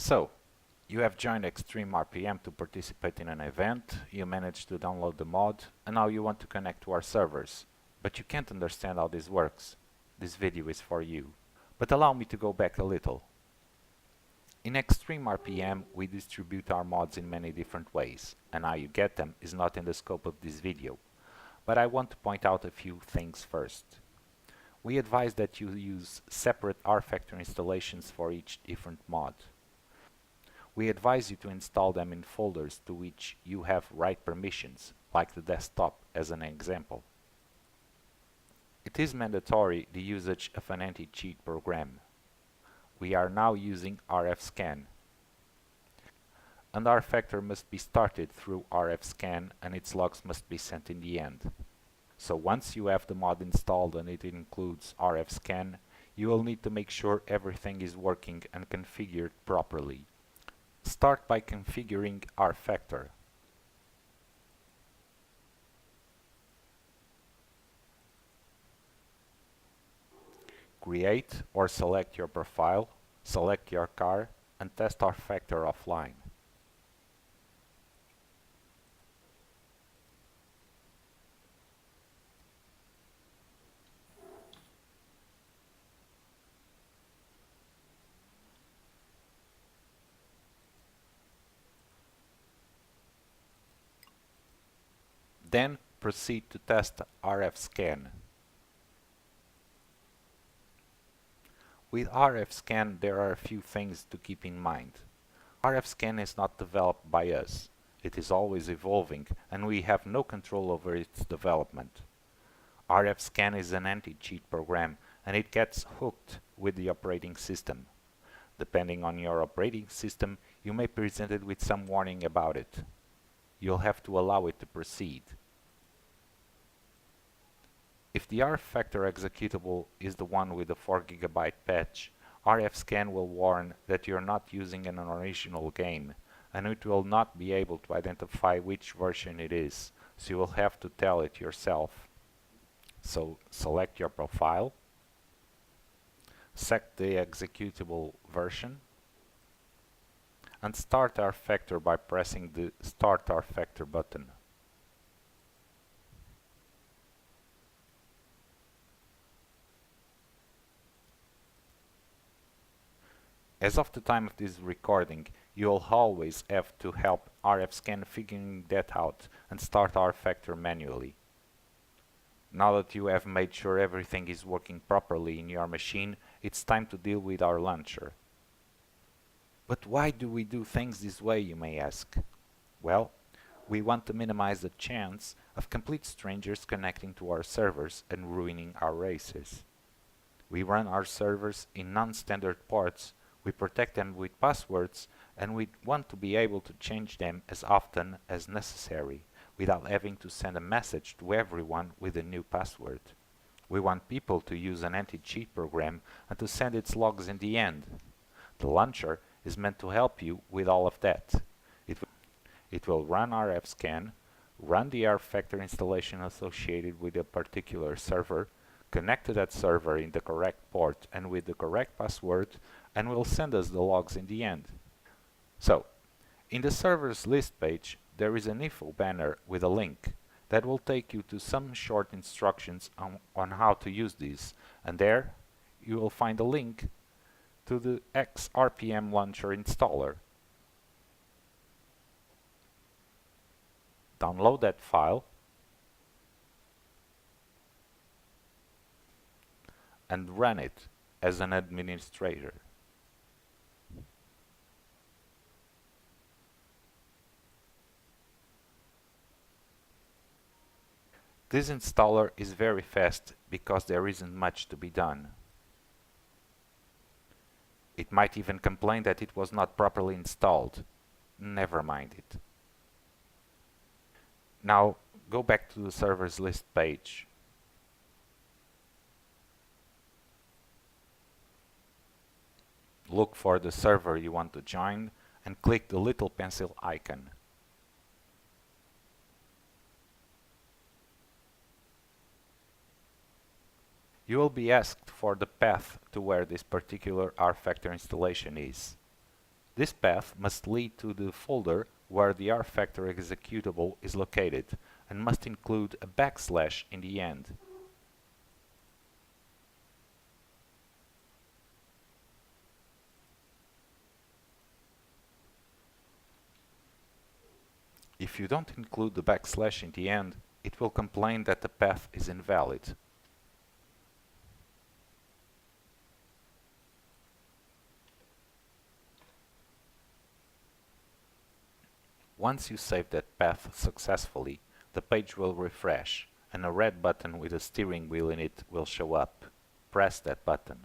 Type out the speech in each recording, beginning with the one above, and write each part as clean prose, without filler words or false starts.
So, you have joined XtremeRPM to participate in an event, you managed to download the mod, and now you want to connect to our servers. But you can't understand how this works. This video is for you. But allow me to go back a little. In XtremeRPM, we distribute our mods in many different ways, and how you get them is not in the scope of this video. But I want to point out a few things first. We advise that you use separate rFactor installations for each different mod. We advise you to install them in folders to which you have write permissions, like the desktop as an example. It is mandatory the usage of an anti-cheat program. We are now using rFscan. And rFactor must be started through rFscan and its logs must be sent in the end. So once you have the mod installed and it includes rFscan, you will need to make sure everything is working and configured properly. Start by configuring rFactor. Create or select your profile, select your car, and test rFactor offline. Then proceed to test rFscan. With rFscan there are a few things to keep in mind. rFscan is not developed by us. It is always evolving and we have no control over its development. rFscan is an anti-cheat program and it gets hooked with the operating system. Depending on your operating system, you may be presented with some warning about it. You'll have to allow it to proceed. If the rFactor executable is the one with the 4 GB patch, rFscan will warn that you're not using an original game, and it will not be able to identify which version it is, so you will have to tell it yourself. So select your profile, set the executable version, and start rFactor by pressing the Start rFactor button. As of the time of this recording, you'll always have to help rFscan figuring that out and start rFactor manually. Now that you have made sure everything is working properly in your machine, it's time to deal with our launcher. But why do we do things this way, you may ask? Well, we want to minimize the chance of complete strangers connecting to our servers and ruining our races. We run our servers in non-standard ports, we protect them with passwords, and we want to be able to change them as often as necessary, without having to send a message to everyone with a new password. We want people to use an anti-cheat program and to send its logs in the end. The launcher is meant to help you with all of that. It will run rFscan, run the rFactor installation associated with a particular server, connect to that server in the correct port and with the correct password, and will send us the logs in the end. So, in the servers list page, there is an info banner with a link that will take you to some short instructions on how to use this, and there you will find a link to the XrPM launcher installer. Download that file and run it as an administrator. This installer is very fast because there isn't much to be done. It might even complain that it was not properly installed. Never mind it. Now go back to the servers list page. Look for the server you want to join and click the little pencil icon. You will be asked for the path to where this particular rFactor installation is. This path must lead to the folder where the rFactor executable is located and must include a backslash in the end. If you don't include the backslash in the end, it will complain that the path is invalid. Once you save that path successfully, the page will refresh and a red button with a steering wheel in it will show up. Press that button.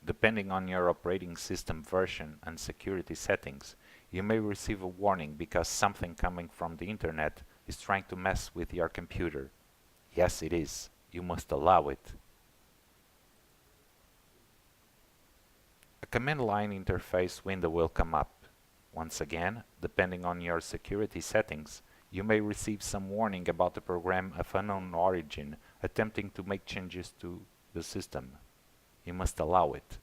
Depending on your operating system version and security settings, you may receive a warning because something coming from the internet is trying to mess with your computer. Yes, it is. You must allow it. A command line interface window will come up. Once again, depending on your security settings, you may receive some warning about a program of unknown origin attempting to make changes to the system. You must allow it.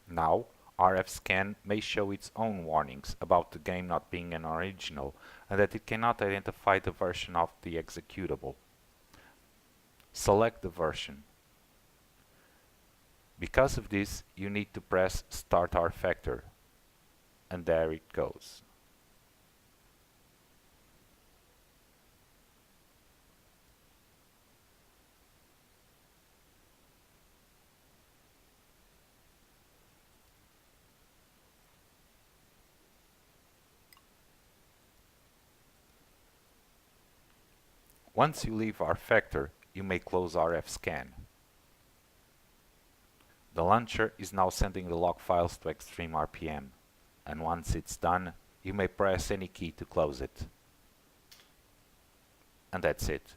Now, rFscan may show its own warnings about the game not being an original and that it cannot identify the version of the executable. Select the version. Because of this, you need to press Start rFactor, and there it goes. Once you leave rFactor, you may close rFscan. The launcher is now sending the log files to XtremeRPM, and once it's done, you may press any key to close it. And that's it.